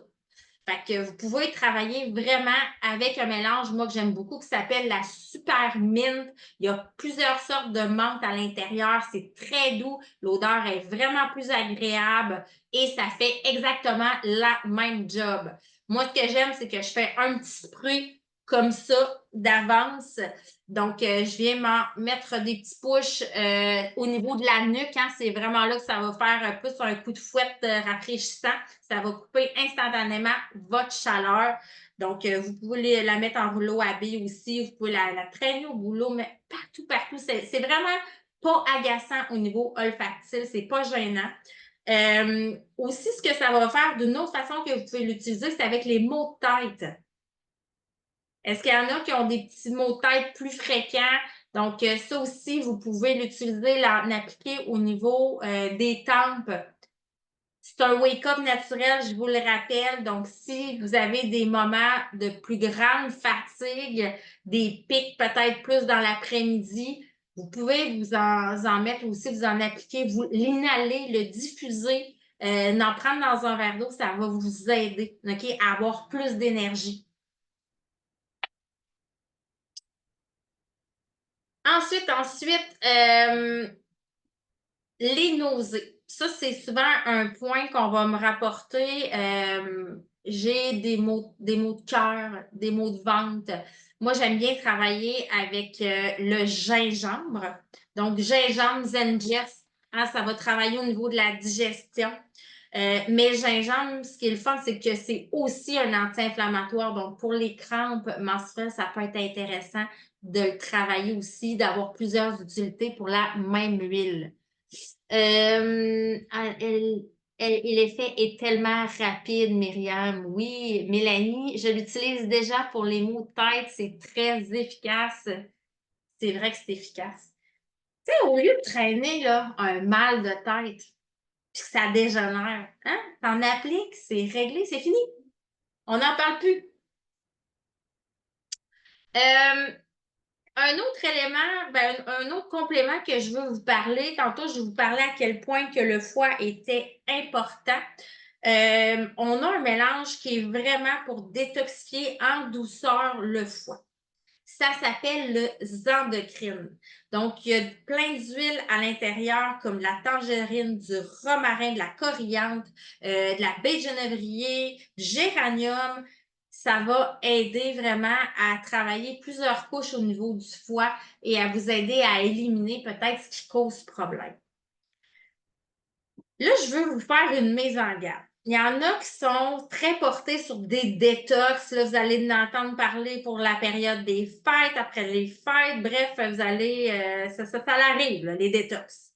Fait que vous pouvez travailler vraiment avec un mélange, moi, que j'aime beaucoup, qui s'appelle la Super Mint. Il y a plusieurs sortes de menthe à l'intérieur. C'est très doux. L'odeur est vraiment plus agréable et ça fait exactement la même job. Moi, ce que j'aime, c'est que je fais un petit spray comme ça d'avance. Donc, je viens m'en mettre des petits pushs au niveau de la nuque. Hein. C'est vraiment là que ça va faire plus un coup de fouette rafraîchissant. Ça va couper instantanément votre chaleur. Donc, vous pouvez la mettre en rouleau à billes aussi. Vous pouvez la traîner au boulot, mais partout, partout. C'est vraiment pas agaçant au niveau olfactif. C'est pas gênant. Aussi, ce que ça va faire d'une autre façon que vous pouvez l'utiliser, c'est avec les maux de tête. Est-ce qu'il y en a qui ont des petits maux de tête plus fréquents? Donc, ça aussi, vous pouvez l'utiliser, l'appliquer au niveau des tempes. C'est un wake-up naturel, je vous le rappelle. Donc, si vous avez des moments de plus grande fatigue, des pics peut-être plus dans l'après-midi, vous pouvez vous en mettre aussi, vous en appliquer, vous l'inhaler, le diffuser, en prendre dans un verre d'eau, ça va vous aider, OK, à avoir plus d'énergie. Ensuite, les nausées. Ça, c'est souvent un point qu'on va me rapporter. J'ai des maux de cœur, des maux de ventre. Moi, j'aime bien travailler avec le gingembre. Donc, gingembre, Zengest, hein, ça va travailler au niveau de la digestion. Mais le gingembre, ce qui est le fun, c'est que c'est aussi un anti-inflammatoire. Donc, pour les crampes menstruelles, ça peut être intéressant de le travailler aussi, d'avoir plusieurs utilités pour la même huile. L'effet est tellement rapide, Myriam. Oui, Mélanie, je l'utilise déjà pour les maux de tête. C'est très efficace. C'est vrai que c'est efficace. Tu sais, au lieu de traîner là, un mal de tête, puis que ça dégénère, hein? T'en appliques, c'est réglé, c'est fini. On n'en parle plus. Euh, Un autre élément, ben, un autre complément que je veux vous parler, tantôt je vous parlais à quel point que le foie était important. On a un mélange qui est vraiment pour détoxifier en douceur le foie. Ça s'appelle le Zendocrine. Donc, il y a plein d'huiles à l'intérieur, comme de la tangerine, du romarin, de la coriandre, de la baie de genévrier, du géranium. Ça va aider vraiment à travailler plusieurs couches au niveau du foie et à vous aider à éliminer peut-être ce qui cause problème. Là, je veux vous faire une mise en garde. Il y en a qui sont très portés sur des détox. Là, vous allez en entendre parler pour la période des fêtes, après les fêtes. Bref, vous allez, ça arrive, là, les détox.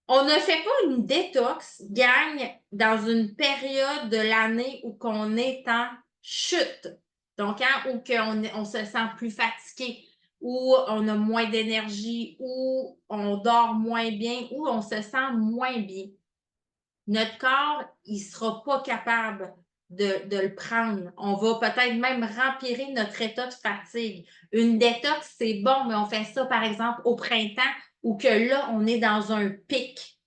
On ne fait pas une détox, gagne dans une période de l'année où on est en chute. Donc, hein, où on se sent plus fatigué, où on a moins d'énergie, où on dort moins bien, où on se sent moins bien. Notre corps, il ne sera pas capable de le prendre. On va peut-être même rempirer notre état de fatigue. Une détox, c'est bon, mais on fait ça, par exemple, au printemps ou que là, on est dans un pic.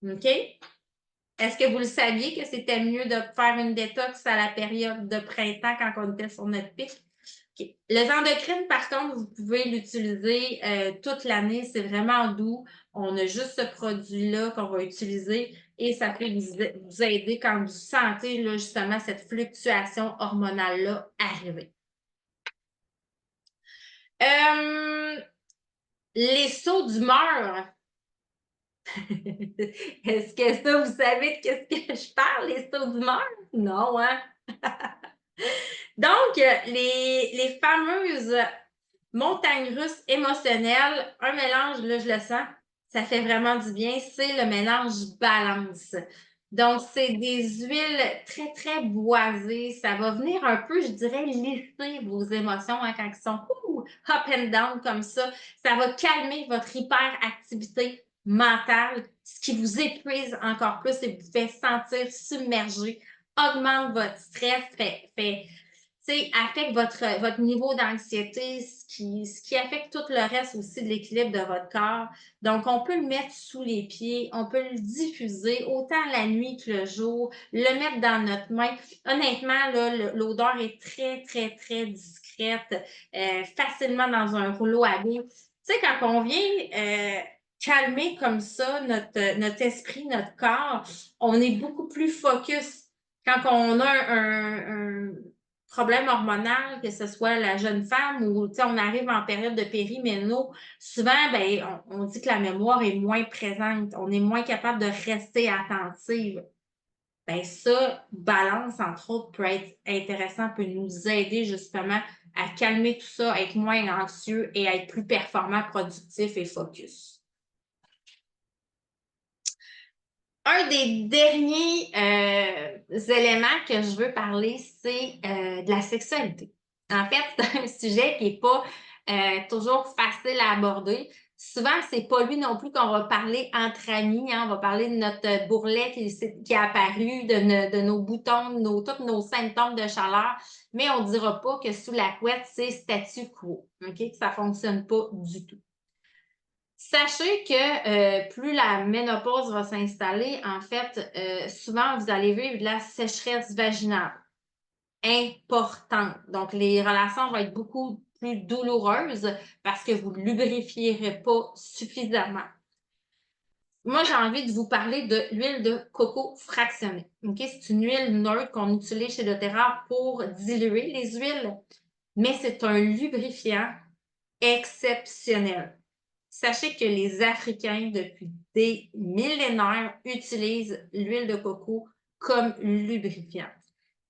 OK? Est-ce que vous le saviez que c'était mieux de faire une détox à la période de printemps quand on était sur notre pic? Okay. Les endocrines, par contre, vous pouvez l'utiliser toute l'année. C'est vraiment doux. On a juste ce produit-là qu'on va utiliser et ça peut vous aider quand vous sentez là, justement cette fluctuation hormonale-là arriver. Les sauts d'humeur. Est-ce que ça, vous savez de qu'est-ce que je parle, les sauts d'humeur? Non, hein? Donc, les fameuses montagnes russes émotionnelles, un mélange, là, je le sens, ça fait vraiment du bien, c'est le mélange balance. Donc, c'est des huiles très, très boisées. Ça va venir un peu, je dirais, lisser vos émotions hein, quand elles sont up and down comme ça. Ça va calmer votre hyperactivité mentale, ce qui vous épuise encore plus et vous fait sentir submergé, augmente votre stress, affecte votre niveau d'anxiété, ce qui affecte tout le reste aussi de l'équilibre de votre corps. Donc, on peut le mettre sous les pieds, on peut le diffuser autant la nuit que le jour, le mettre dans notre main. Honnêtement, l'odeur est très, très, très discrète, facilement dans un rouleau à billes. Tu sais, quand on vient calmer comme ça notre esprit, notre corps, on est beaucoup plus focus. Quand on a un problème hormonal, que ce soit la jeune femme ou on arrive en période de périménopause, souvent, ben, on dit que la mémoire est moins présente, on est moins capable de rester attentive. Ben ça, balance, entre autres, peut être intéressant, peut nous aider justement à calmer tout ça, à être moins anxieux et à être plus performant, productif et focus. Un des derniers éléments que je veux parler, c'est de la sexualité. En fait, c'est un sujet qui n'est pas toujours facile à aborder. Souvent, c'est pas lui non plus qu'on va parler entre amis. Hein. On va parler de notre bourrelet qui est apparu, de nos boutons, de tous nos symptômes de chaleur, mais on ne dira pas que sous la couette, c'est statu quo. Okay? Ça ne fonctionne pas du tout. Sachez que plus la ménopause va s'installer, en fait, souvent, vous allez vivre de la sécheresse vaginale importante. Donc, les relations vont être beaucoup plus douloureuses parce que vous ne lubrifierez pas suffisamment. Moi, j'ai envie de vous parler de l'huile de coco fractionnée. Okay? C'est une huile neutre qu'on utilise chez doTERRA pour diluer les huiles, mais c'est un lubrifiant exceptionnel. Sachez que les Africains, depuis des millénaires, utilisent l'huile de coco comme lubrifiant.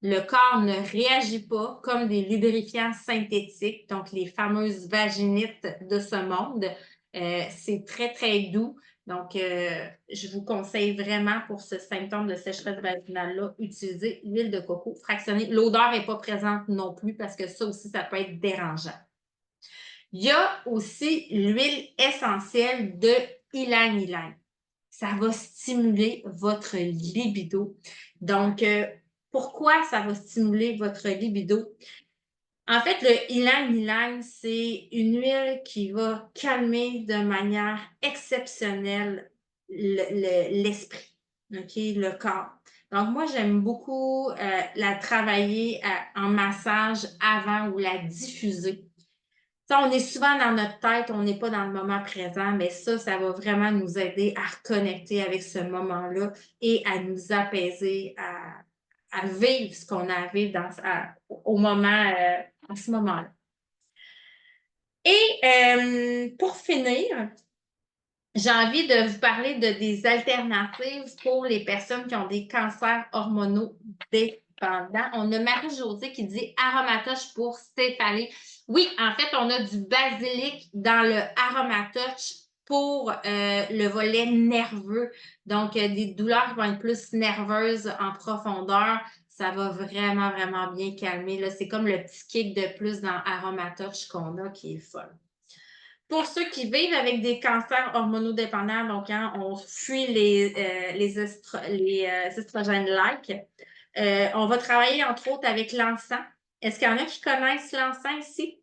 Le corps ne réagit pas comme des lubrifiants synthétiques, donc les fameuses vaginites de ce monde. C'est très, très doux. Donc, je vous conseille vraiment pour ce symptôme de sécheresse vaginale-là, utiliser l'huile de coco fractionnée. L'odeur n'est pas présente non plus parce que ça aussi, ça peut être dérangeant. Il y a aussi l'huile essentielle de ylang-ylang. Ça va stimuler votre libido. Donc, pourquoi ça va stimuler votre libido? En fait, le ylang-ylang, c'est une huile qui va calmer de manière exceptionnelle l'esprit, le corps. Donc, moi, j'aime beaucoup la travailler en massage avant ou la diffuser. Ça, on est souvent dans notre tête, on n'est pas dans le moment présent, mais ça va vraiment nous aider à reconnecter avec ce moment-là et à nous apaiser, à vivre ce qu'on a à vivre au moment, à ce moment-là. Et pour finir, j'ai envie de vous parler de des alternatives pour les personnes qui ont des cancers hormonaux dépendants. On a Marie-Josée qui dit Aromatouch pour céphalée. Oui, en fait, on a du basilic dans le Aromatouch pour le volet nerveux. Donc, des douleurs qui vont être plus nerveuses en profondeur. Ça va vraiment, vraiment bien calmer. C'est comme le petit kick de plus dans Aromatouch qu'on a qui est folle. Pour ceux qui vivent avec des cancers hormonodépendants, donc hein, on fuit les estrogènes-like, on va travailler entre autres avec l'encens. Est-ce qu'il y en a qui connaissent l'encens ici?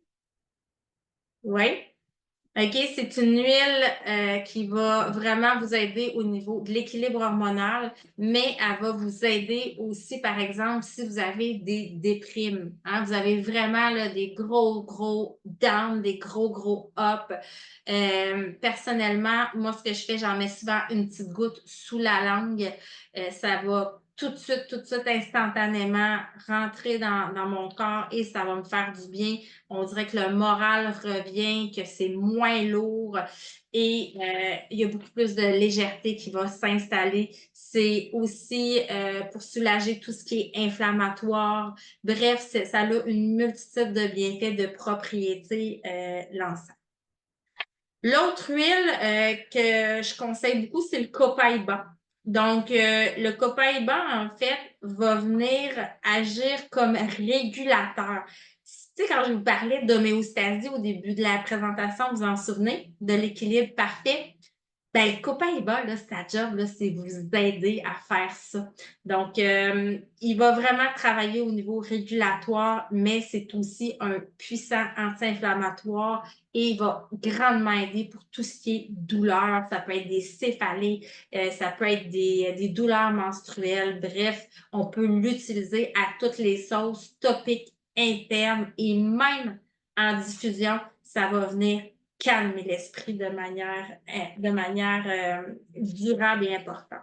Oui? OK, c'est une huile qui va vraiment vous aider au niveau de l'équilibre hormonal, mais elle va vous aider aussi, par exemple, si vous avez des déprimes, hein, vous avez vraiment là, des gros downs, des gros ups. Personnellement, moi, ce que je fais, j'en mets souvent une petite goutte sous la langue. Ça va tout de suite, instantanément rentrer dans mon corps et ça va me faire du bien. On dirait que le moral revient, que c'est moins lourd et il y a beaucoup plus de légèreté qui va s'installer. C'est aussi pour soulager tout ce qui est inflammatoire. Bref, ça a une multitude de bienfaits, de propriétés, l'encens. L'autre huile que je conseille beaucoup, c'est le copaïba. Donc, le copaïba, en fait, va venir agir comme régulateur. Tu sais, quand je vous parlais d'homéostasie au début de la présentation, vous vous en souvenez, de l'équilibre parfait? Ben, Copaiba, là, sa job, là, c'est vous aider à faire ça. Donc, il va vraiment travailler au niveau régulatoire, mais c'est aussi un puissant anti-inflammatoire et il va grandement aider pour tout ce qui est douleur. Ça peut être des céphalées, ça peut être des douleurs menstruelles. Bref, on peut l'utiliser à toutes les sauces, topiques, internes et même en diffusion, ça va venir calmer l'esprit de manière durable et importante.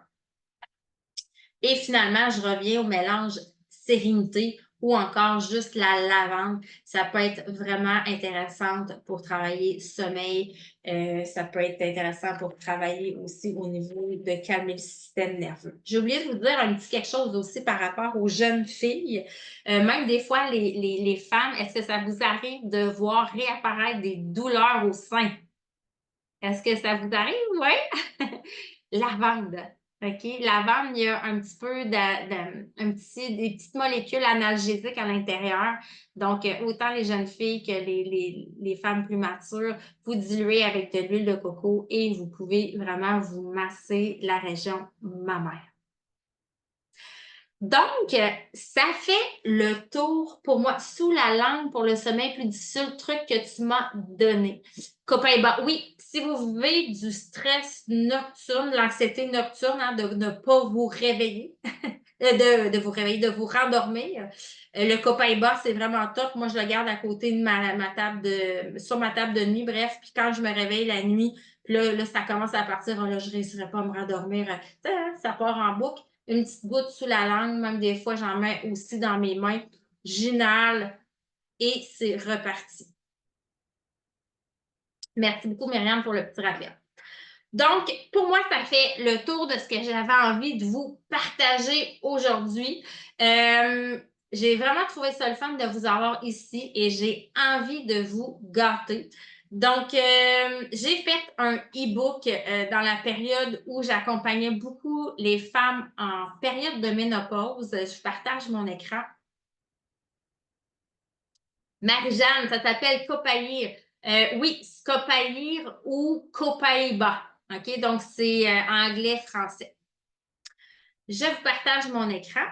Et finalement, je reviens au mélange sérénité ou encore juste la lavande. Ça peut être vraiment intéressant pour travailler sommeil. Ça peut être intéressant pour travailler aussi au niveau de calmer le système nerveux. J'ai oublié de vous dire un petit quelque chose aussi par rapport aux jeunes filles. Même des fois, les femmes, est-ce que ça vous arrive de voir réapparaître des douleurs au sein? Est-ce que ça vous arrive? Oui? Lavande. OK? Lavande, il y a un petit peu des petites molécules analgésiques à l'intérieur. Donc, autant les jeunes filles que les femmes plus matures, vous diluez avec de l'huile de coco et vous pouvez vraiment vous masser la région mammaire. Donc, ça fait le tour pour moi. Sous la langue pour le sommeil plus difficile, truc que tu m'as donné. Copaiba, oui, si vous vivez du stress nocturne, l'anxiété nocturne, hein, de ne pas vous réveiller, de vous réveiller, de vous rendormir, le Copaiba, c'est vraiment top. Moi, je le garde à côté de ma table sur ma table de nuit, bref. Puis quand je me réveille la nuit, puis là, ça commence à partir, oh là, je ne réussirai pas à me rendormir. Ça part en boucle. Une petite goutte sous la langue, même des fois, j'en mets aussi dans mes mains. J'inhale et c'est reparti. Merci beaucoup, Myriam, pour le petit rappel. Donc, pour moi, ça fait le tour de ce que j'avais envie de vous partager aujourd'hui. J'ai vraiment trouvé ça le fun de vous avoir ici et j'ai envie de vous gâter. Donc, j'ai fait un e-book dans la période où j'accompagnais beaucoup les femmes en période de ménopause. Je partage mon écran. Marie-Jeanne, ça s'appelle Copaïr. Oui, Copaïr ou Copaïba. OK? Donc, c'est anglais-français. Je vous partage mon écran.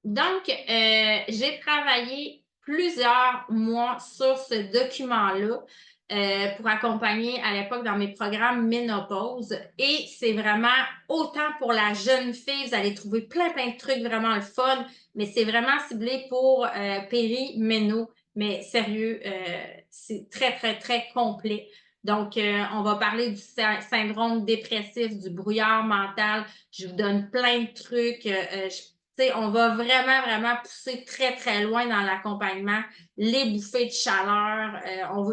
Donc, j'ai travaillé plusieurs mois sur ce document-là pour accompagner à l'époque dans mes programmes ménopause. Et c'est vraiment autant pour la jeune fille, vous allez trouver plein de trucs vraiment le fun, mais c'est vraiment ciblé pour péri-méno. Mais sérieux, c'est très complet. Donc, on va parler du syndrome dépressif, du brouillard mental. Je vous donne plein de trucs. On va vraiment pousser très loin dans l'accompagnement. Les bouffées de chaleur.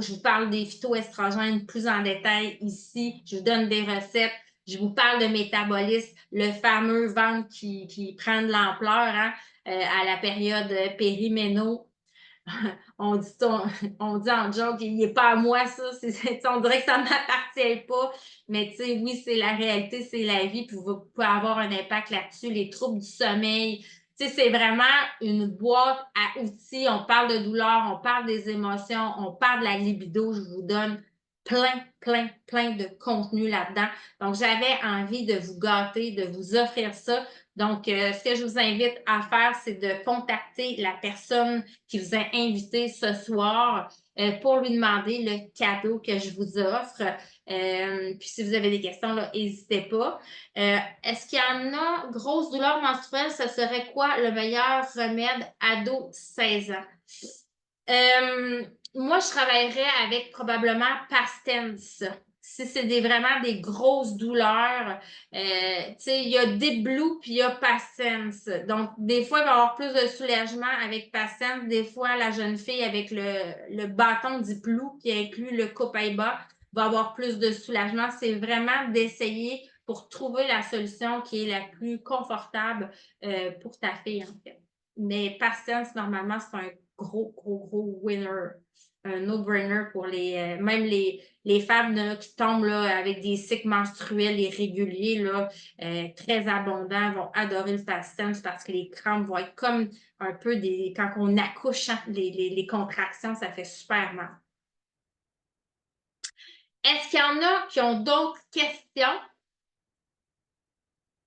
Je vous parle des phytoestrogènes plus en détail ici. Je vous donne des recettes. Je vous parle de métabolisme, le fameux ventre qui prend de l'ampleur hein, à la période périméno. On dit, on dit en joke, il n'est pas à moi, ça. On dirait que ça ne m'appartient pas. Mais tu sais, oui, c'est la réalité, c'est la vie, puis vous pouvez avoir un impact là-dessus. Les troubles du sommeil. Tu sais, c'est vraiment une boîte à outils. On parle de douleur, on parle des émotions, on parle de la libido. Je vous donne plein de contenu là-dedans. Donc, j'avais envie de vous gâter, de vous offrir ça. Donc, ce que je vous invite à faire, c'est de contacter la personne qui vous a invité ce soir. pour lui demander le cadeau que je vous offre. Puis si vous avez des questions, n'hésitez pas. Est-ce qu'il y en a, grosse douleur menstruelle, ce serait quoi le meilleur remède ado 16 ans? Moi, je travaillerais avec probablement Pastens. Si c'est vraiment des grosses douleurs, tu sais, il y a Deep Blue puis il y a Pastens. Donc, des fois, il va y avoir plus de soulagement avec Pastens. Des fois, la jeune fille avec le bâton Deep Blue qui inclut le Copaiba va avoir plus de soulagement. C'est vraiment d'essayer pour trouver la solution qui est la plus confortable pour ta fille, en fait. Mais Pastens, normalement, c'est un gros winner. Un no-brainer pour même les femmes là, qui tombent là, avec des cycles menstruels irréguliers, là, très abondants, vont adorer le Pastens parce que les crampes vont être comme un peu quand on accouche, hein, les contractions, ça fait super mal. Est-ce qu'il y en a qui ont d'autres questions?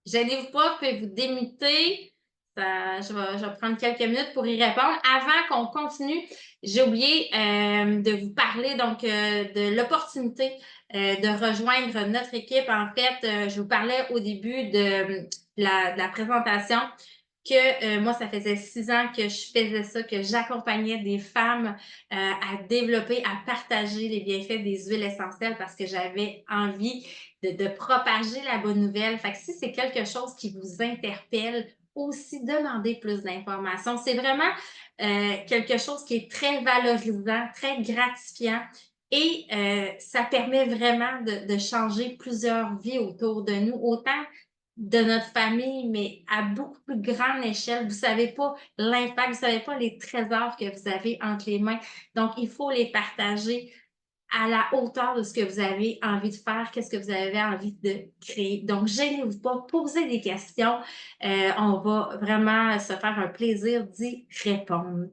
Gênez-vous pas, vous pouvez vous démuter. Je vais prendre quelques minutes pour y répondre. Avant qu'on continue, j'ai oublié de vous parler donc de l'opportunité de rejoindre notre équipe. En fait, je vous parlais au début de la présentation que moi, ça faisait 6 ans que je faisais ça, que j'accompagnais des femmes à développer, à partager les bienfaits des huiles essentielles parce que j'avais envie de propager la bonne nouvelle. Fait que si c'est quelque chose qui vous interpelle, aussi demandez plus d'informations. C'est vraiment quelque chose qui est très valorisant, très gratifiant et ça permet vraiment de changer plusieurs vies autour de nous, autant de notre famille, mais à beaucoup plus grande échelle. Vous ne savez pas l'impact, vous ne savez pas les trésors que vous avez entre les mains. Donc, il faut les partager à la hauteur de ce que vous avez envie de faire, qu'est-ce que vous avez envie de créer. Donc, gênez-vous pas, posez des questions. On va vraiment se faire un plaisir d'y répondre.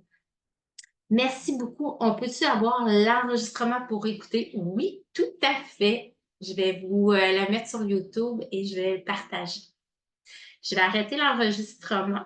Merci beaucoup. On peut-tu avoir l'enregistrement pour écouter? Oui, tout à fait. Je vais vous le mettre sur YouTube et je vais le partager. Je vais arrêter l'enregistrement.